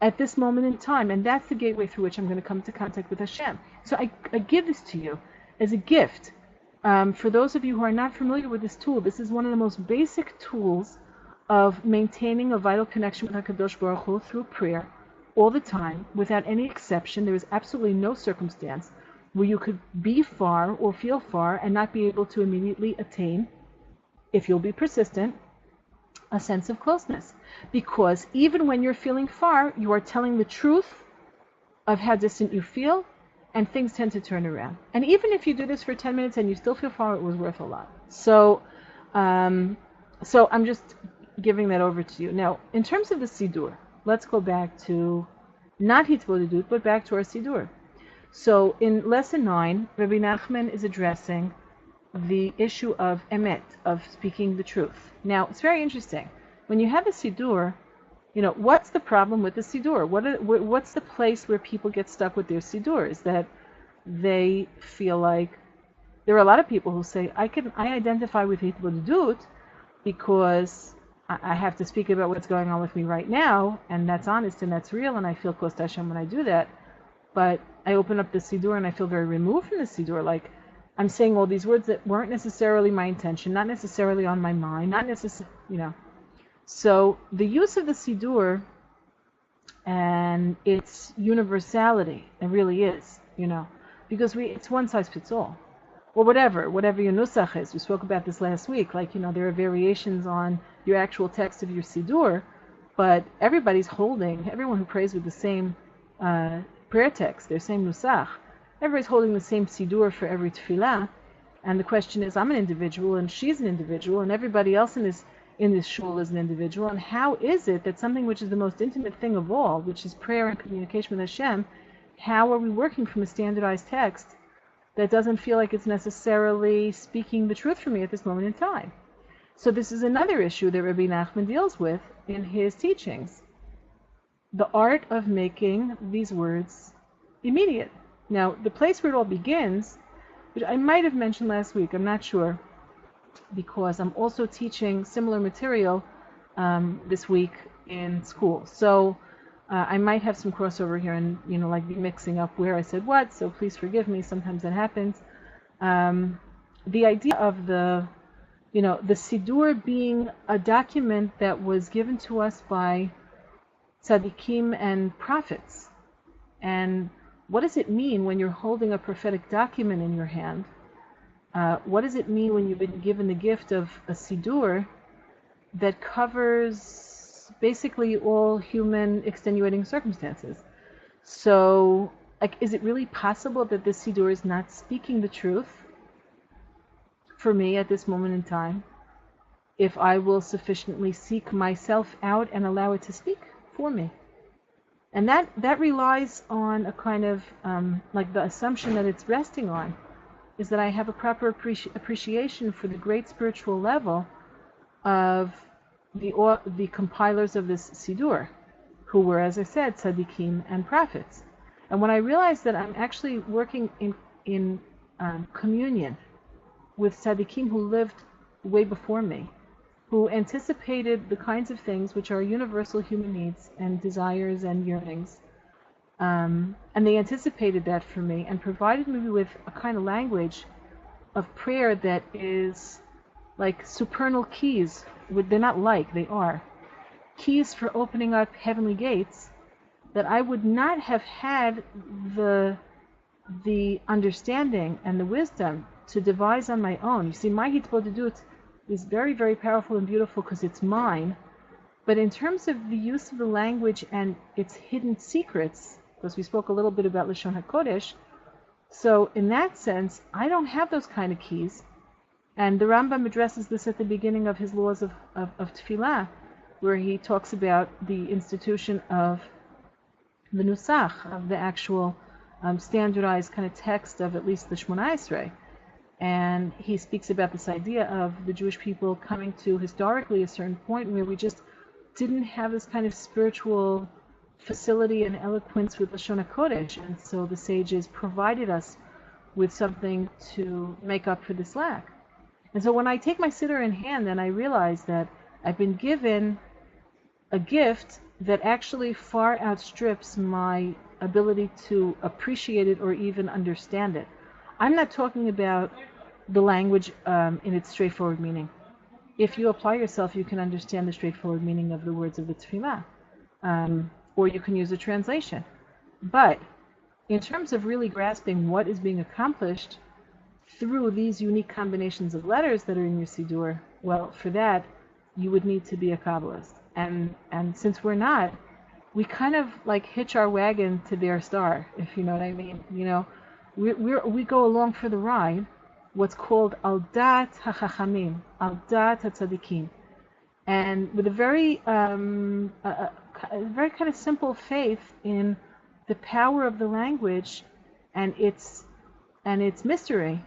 Speaker 1: at this moment in time, and that's the gateway through which I'm going to come into contact with Hashem. So I give this to you as a gift. For those of you who are not familiar with this tool, this is one of the most basic tools of maintaining a vital connection with HaKadosh Baruch Hu through prayer all the time, without any exception. There is absolutely no circumstance where you could be far or feel far and not be able to immediately attain, if you'll be persistent, a sense of closeness. Because even when you're feeling far, you are telling the truth of how distant you feel, and things tend to turn around. And even if you do this for 10 minutes and you still feel far, it was worth a lot. So I'm just giving that over to you. Now, in terms of the siddur, let's go back to not hitbodedut, but back to our siddur. So in lesson 9, Rabbi Nachman is addressing the issue of emet, of speaking the truth. Now, it's very interesting. When you have a siddur, what's the problem with the siddur? What's the place where people get stuck with their siddur? Is that they feel like, there are a lot of people who say, I identify with hitbodedut because I have to speak about what's going on with me right now, and that's honest and that's real, and I feel close to Hashem when I do that. But I open up the siddur and I feel very removed from the siddur, like I'm saying all these words that weren't necessarily my intention, not necessarily on my mind, not necessarily, So the use of the siddur and its universality, it really is, because it's one size fits all. Or whatever your nusach is. We spoke about this last week, there are variations on your actual text of your siddur, but everyone who prays with the same prayer text, their same nusach, everybody's holding the same siddur for every tefillah, and the question is, I'm an individual, and she's an individual, and everybody else in this shul is an individual, and how is it that something which is the most intimate thing of all, which is prayer and communication with Hashem, how are we working from a standardized text that doesn't feel like it's necessarily speaking the truth for me at this moment in time? So this is another issue that Rabbi Nachman deals with in his teachings. The art of making these words immediate. Now, the place where it all begins, which I might have mentioned last week, I'm not sure, because I'm also teaching similar material this week in school. So I might have some crossover here and, be mixing up where I said what, so please forgive me, sometimes that happens. The idea of the siddur being a document that was given to us by tzaddikim and prophets. And what does it mean when you're holding a prophetic document in your hand? What does it mean when you've been given the gift of a siddur that covers basically all human extenuating circumstances? So, is it really possible that this siddur is not speaking the truth for me at this moment in time, if I will sufficiently seek myself out and allow it to speak for me? And that relies on a kind of, the assumption that it's resting on is that I have a proper appreciation for the great spiritual level of the compilers of this siddur, who were, as I said, tzaddikim and prophets. And when I realized that I'm actually working in communion with tzaddikim who lived way before me, who anticipated the kinds of things which are universal human needs and desires and yearnings, and they anticipated that for me and provided me with a kind of language of prayer that is like supernal keys. They're not they are keys for opening up heavenly gates that I would not have had the understanding and the wisdom to devise on my own. You see, my hitbodedut is very, very powerful and beautiful because it's mine, but in terms of the use of the language and its hidden secrets, because we spoke a little bit about Lashon HaKodesh, so in that sense, I don't have those kind of keys. And the Rambam addresses this at the beginning of his laws of tefillah, where he talks about the institution of the nusach, of the actual standardized kind of text of at least the Shmona Esrei. And he speaks about this idea of the Jewish people coming to historically a certain point where we just didn't have this kind of spiritual facility and eloquence with Lashon HaKodesh, and so the sages provided us with something to make up for this lack. And so when I take my siddur in hand, then I realize that I've been given a gift that actually far outstrips my ability to appreciate it or even understand it. I'm not talking about the language in its straightforward meaning. If you apply yourself, you can understand the straightforward meaning of the words of the tefillah, or you can use a translation. But in terms of really grasping what is being accomplished through these unique combinations of letters that are in your siddur, well, for that, you would need to be a Kabbalist. And since we're not, we kind of like hitch our wagon to their star, if you know what I mean. You know, we go along for the ride, what's called al dat hachachamim, al dat hatzadikim, and with a very kind of simple faith in the power of the language and its mystery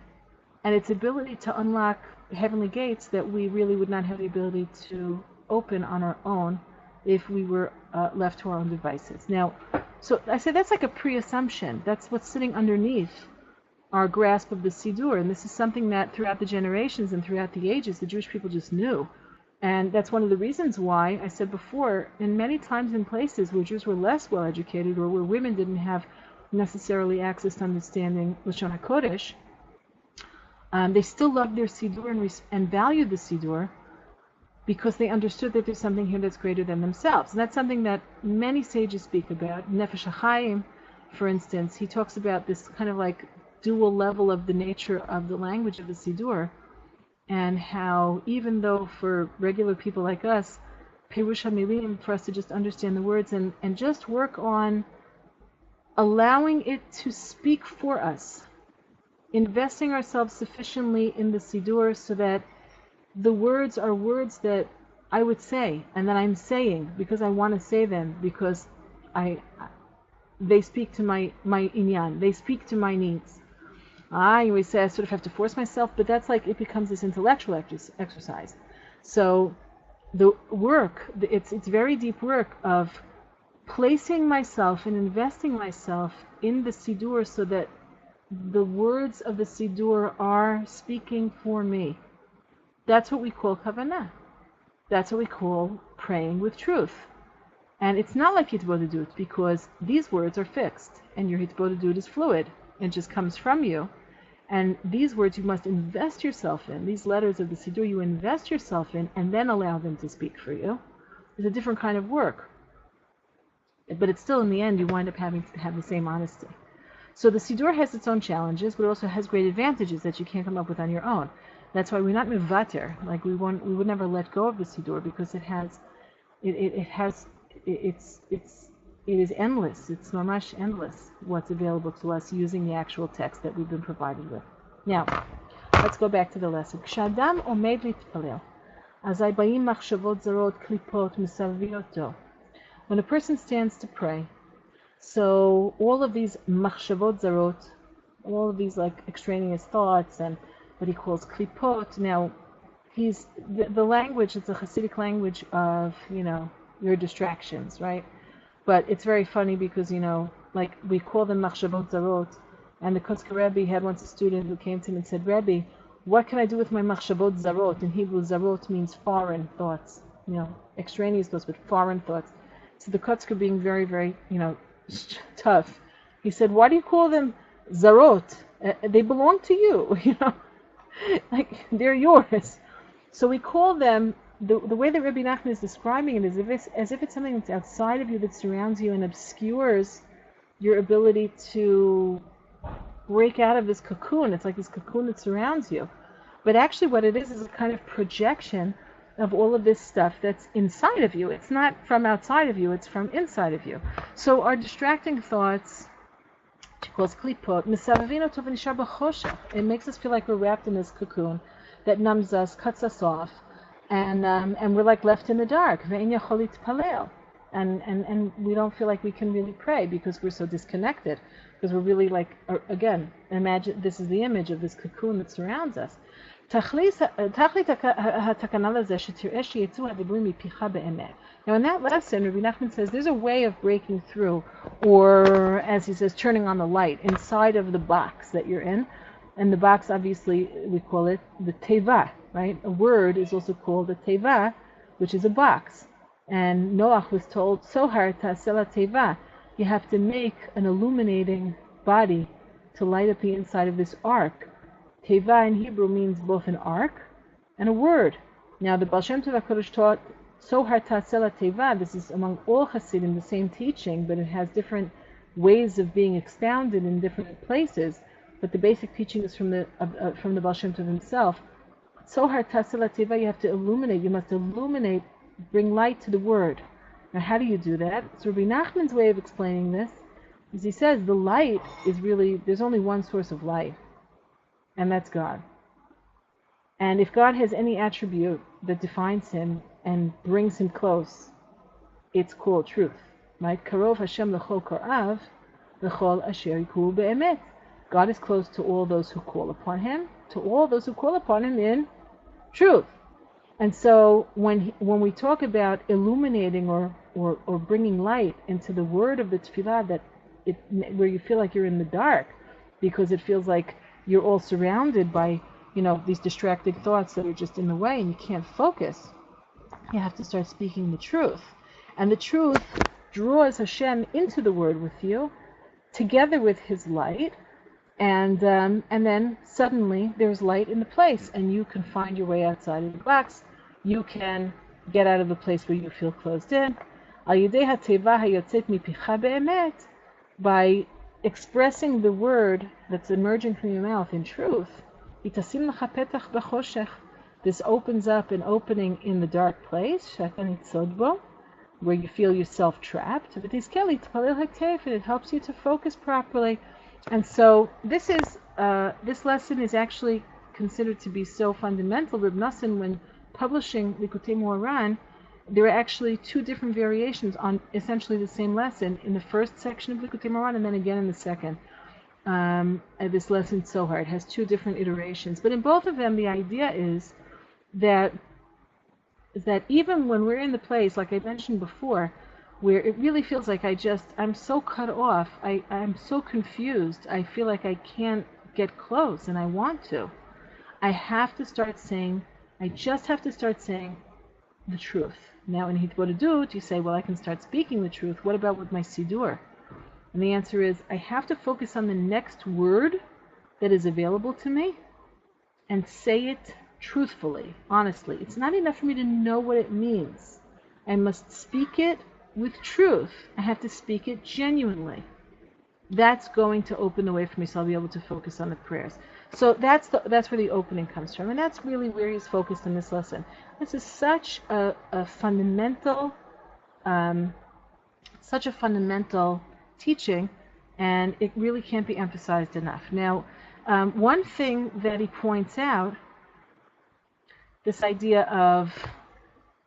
Speaker 1: and its ability to unlock heavenly gates that we really would not have the ability to open on our own if we were left to our own devices. Now, so I say that's like a pre-assumption. That's what's sitting underneath our grasp of the siddur, and this is something that throughout the generations and throughout the ages, the Jewish people just knew. And that's one of the reasons why, I said before, in many times and places where Jews were less well educated or where women didn't have necessarily access to understanding Lashon HaKodesh, they still loved their siddur and valued the siddur because they understood that there's something here that's greater than themselves. And that's something that many sages speak about. Nefesh HaChaim, for instance, he talks about this kind of like dual level of the nature of the language of the siddur, and how even though for regular people like us, Perush HaMilim, for us to just understand the words and just work on allowing it to speak for us, investing ourselves sufficiently in the siddur so that the words are words that I would say and that I'm saying because I want to say them, because they speak to my inyan, they speak to my needs. I always say I sort of have to force myself, but that's like it becomes this intellectual exercise. So the work, it's very deep work of placing myself and investing myself in the siddur so that the words of the siddur are speaking for me. That's what we call kavanah. That's what we call praying with truth. And it's not like hitbodedut, because these words are fixed, and your hitbodedut is fluid. It just comes from you. And these words you must invest yourself in. These letters of the siddur you invest yourself in, and then allow them to speak for you. It's a different kind of work. But it's still, in the end, you wind up having to have the same honesty. So the siddur has its own challenges, but it also has great advantages that you can't come up with on your own. That's why we're not mevater. Like we would never let go of the siddur, because it is endless. It's mamash endless what's available to us using the actual text that we've been provided with. Now, let's go back to the lesson. Kshadam omed litpalel, azay ba'im machshavot zarot klipot misavioto. When a person stands to pray, so all of these machshavot zarot, all of these like extraneous thoughts and what he calls klipot. Now, the language, it's a Hasidic language of, your distractions, right? But it's very funny because, like we call them machshavot zarot, and the Kotzker Rebbe had once a student who came to him and said, Rebbe, what can I do with my machshavot zarot? In Hebrew, zarot means foreign thoughts, extraneous thoughts, but foreign thoughts. So the Kotzker, being very, very, tough, he said, why do you call them zarot? They belong to you, like they're yours. So we call them, the way that Rabbi Nachman is describing it is as if it's something that's outside of you, that surrounds you and obscures your ability to break out of this cocoon. It's like this cocoon that surrounds you. But actually what it is a kind of projection of all of this stuff that's inside of you. It's not from outside of you, it's from inside of you. So our distracting thoughts, she calls klipot, it makes us feel like we're wrapped in this cocoon that numbs us, cuts us off, and we're like left in the dark. And we don't feel like we can really pray because we're so disconnected, because we're really like, again, imagine this is the image of this cocoon that surrounds us. Now in that lesson, Rabbi Nachman says there's a way of breaking through, or as he says, turning on the light inside of the box that you're in. And the box, obviously, we call it the teva, right? A word is also called a teva, which is a box. And Noach was told, Sohar ta'asela teva, you have to make an illuminating body to light up the inside of this ark. Teva in Hebrew means both an ark and a word. Now the Baal Shem Tov HaKadosh taught Sohar ta'asela teva. This is among all Hasidim the same teaching, but it has different ways of being expounded in different places. But the basic teaching is from the Baal Shem Tov himself. Sohar ta'asela teva, you have to illuminate. You must illuminate, bring light to the word. Now, how do you do that? So Rabbi Nachman's way of explaining this is he says the light is really, there's only one source of light, and that's God. And if God has any attribute that defines him and brings him close, it's called truth. Right? Karov Hashem l'chol korav, l'chol asher yikru be'emet. God is close to all those who call upon him, in truth. And so when we talk about illuminating or bringing light into the word of the tefillah, where you feel like you're in the dark because it feels like you're all surrounded by these distracting thoughts that are just in the way and you can't focus, you have to start speaking the truth. And the truth draws Hashem into the word with you, together with his light, and then suddenly there's light in the place, and you can find your way outside of the box. You can get out of the place where you feel closed in. By expressing the word that's emerging from your mouth in truth, this opens up an opening in the dark place, where you feel yourself trapped. And it helps you to focus properly. And so this lesson is actually considered to be so fundamental. Reb Nosson, when publishing Likutey Moharan, there are actually two different variations on essentially the same lesson in the first section of Likutey Moharan and then again in the second. This lesson Sohar, it has two different iterations. But in both of them, the idea is that even when we're in the place, like I mentioned before, where it really feels like I'm so cut off, I'm so confused, I feel like I can't get close, and I want to. I just have to start saying the truth. Now in Hitbodedut, you say, well, I can start speaking the truth. What about with my siddur? And the answer is, I have to focus on the next word that is available to me and say it truthfully, honestly. It's not enough for me to know what it means. I must speak it with truth. I have to speak it genuinely. That's going to open the way for me, so I'll be able to focus on the prayers. So that's where the opening comes from, and that's really where he's focused in this lesson. This is such a fundamental teaching, and it really can't be emphasized enough. Now, one thing that he points out, this idea of,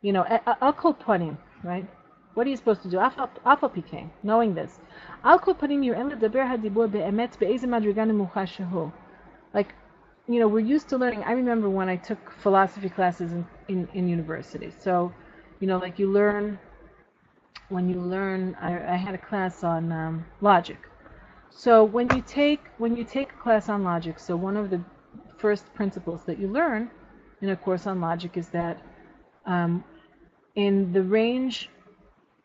Speaker 1: Al kol panim, right? What are you supposed to do? Afal pikein, knowing this. Al kol panim yir'en ledaber hadibur be'emet be'eze madriga nemucha shehu. Like, we're used to learning. I remember when I took philosophy classes in university. So, like when you learn, I had a class on logic. So when you take a class on logic, so one of the first principles that you learn in a course on logic is that in the range,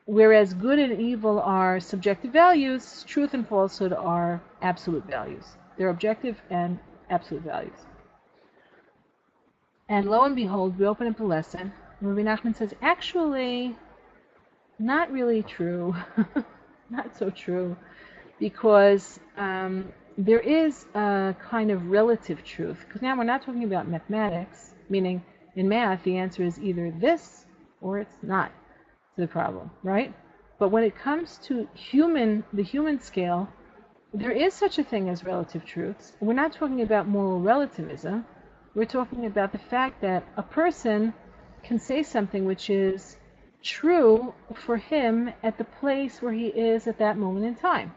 Speaker 1: whereas good and evil are subjective values, truth and falsehood are absolute values. They're objective and absolute values. And lo and behold, we open up the lesson, and Rabbi Nachman says, actually, not really true, not so true, because there is a kind of relative truth. Because now we're not talking about mathematics, meaning in math the answer is either this or it's not to the problem, right? But when it comes to the human scale, there is such a thing as relative truths. We're not talking about moral relativism. We're talking about the fact that a person can say something which is true for him at the place where he is at that moment in time.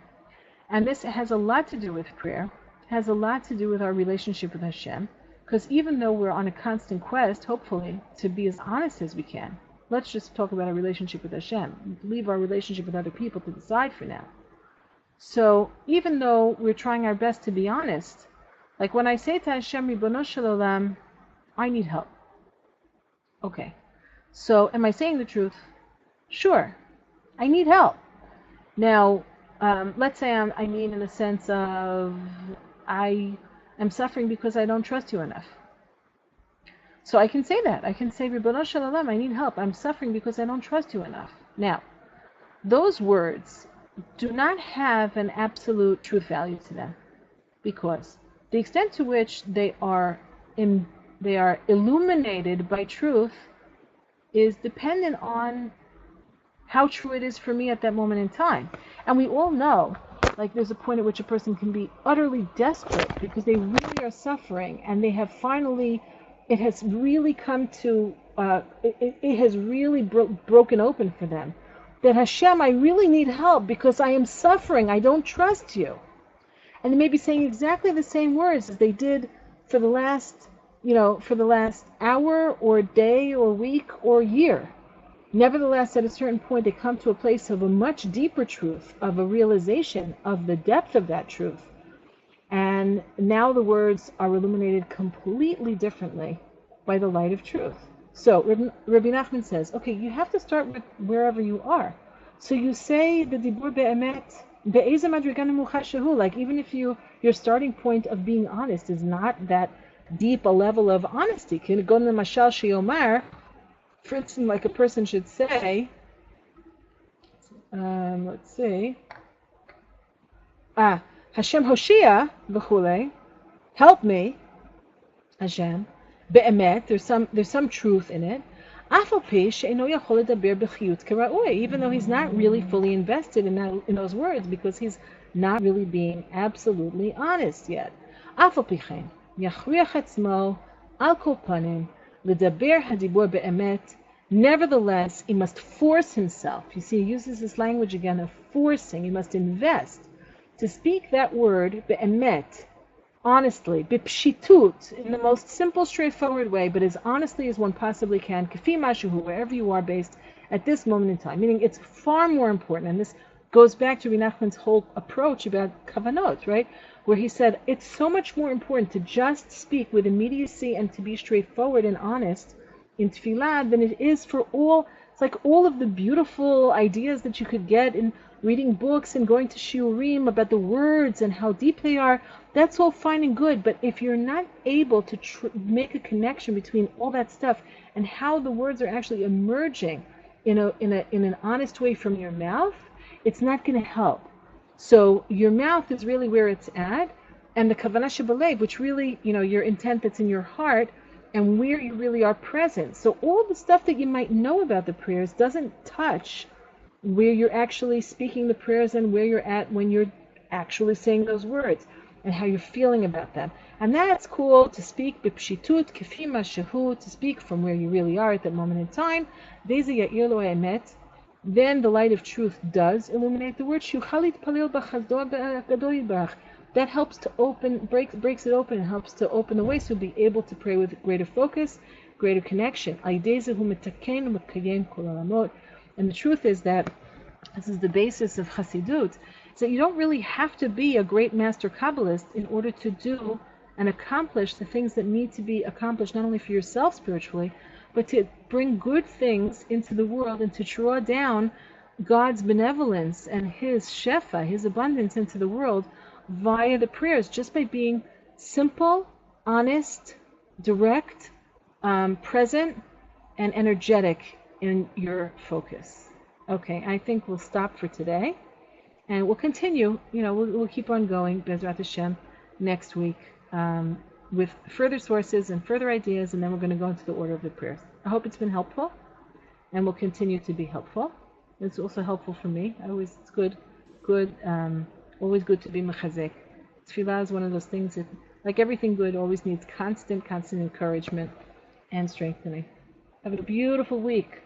Speaker 1: And this has a lot to do with prayer, has a lot to do with our relationship with Hashem, because even though we're on a constant quest, hopefully, to be as honest as we can, let's just talk about our relationship with Hashem. Leave our relationship with other people to the side for now. So even though we're trying our best to be honest, like when I say to Hashem, Ribono Shel Olam, I need help. Okay. So am I saying the truth? Sure, I need help. Now, let's say I mean in the sense of I am suffering because I don't trust you enough. So I can say that. I can say, Ribbono Shel Olam, I need help. I'm suffering because I don't trust you enough. Now, those words do not have an absolute truth value to them, because the extent to which they are illuminated by truth is dependent on how true it is for me at that moment in time. And we all know, like, there's a point at which a person can be utterly desperate because they really are suffering, and they have finally, it has really come to, it has really broken open for them, that Hashem, I really need help because I am suffering, I don't trust you. And they may be saying exactly the same words as they did for the last, for the last hour or day or week or year. Nevertheless, at a certain point, they come to a place of a much deeper truth, of a realization of the depth of that truth. And now the words are illuminated completely differently by the light of truth. So Rabbi Nachman says, okay, you have to start with wherever you are. So you say the dibur be'emet, be'eza madrigan muchashahu, like even if your starting point of being honest is not that deep a level of honesty. Can it go to the mashal sheyomar? For instance, like a person should say, let's see, Hashem Hoshia v'chulei, help me, Hashem, be'emet, there's some truth in it, even though he's not really fully invested in those words, because he's not really being absolutely honest yet. Nevertheless, he must force himself. You see, he uses this language again of forcing. He must invest to speak that word be'emet, honestly, b'pshitut, in the most simple, straightforward way, but as honestly as one possibly can, kafi mashuhu, wherever you are based at this moment in time. Meaning, it's far more important, and this goes back to Rabbi Nachman's whole approach about kavanot, right? Where he said it's so much more important to just speak with immediacy and to be straightforward and honest in tefillah than it is for it's like all of the beautiful ideas that you could get in reading books and going to shiurim about the words and how deep they are. That's all fine and good, but if you're not able to make a connection between all that stuff and how the words are actually emerging in an honest way from your mouth, it's not going to help. So your mouth is really where it's at, and the kavanah shebalev, which really, your intent that's in your heart, and where you really are present. So all the stuff that you might know about the prayers doesn't touch where you're actually speaking the prayers and where you're at when you're actually saying those words and how you're feeling about them. And that's cool, to speak b'pshitut kefi mashahu, to speak from where you really are at that moment in time. Then the light of truth does illuminate the word. That helps to breaks it open and helps to open the way so we'll be able to pray with greater focus, greater connection. And the truth is that this is the basis of Chassidut, is that you don't really have to be a great master Kabbalist in order to do and accomplish the things that need to be accomplished, not only for yourself spiritually, but to bring good things into the world and to draw down God's benevolence and His shefa, His abundance into the world via the prayers, just by being simple, honest, direct, present, and energetic in your focus. Okay, I think we'll stop for today, and we'll continue. We'll keep on going, Bezrat Hashem, next week with further sources and further ideas, and then we're going to go into the order of the prayers. I hope it's been helpful, and will continue to be helpful. It's also helpful for me. It's good, always good to be mechazek. Tefillah is one of those things that, like everything good, always needs constant encouragement and strengthening. Have a beautiful week.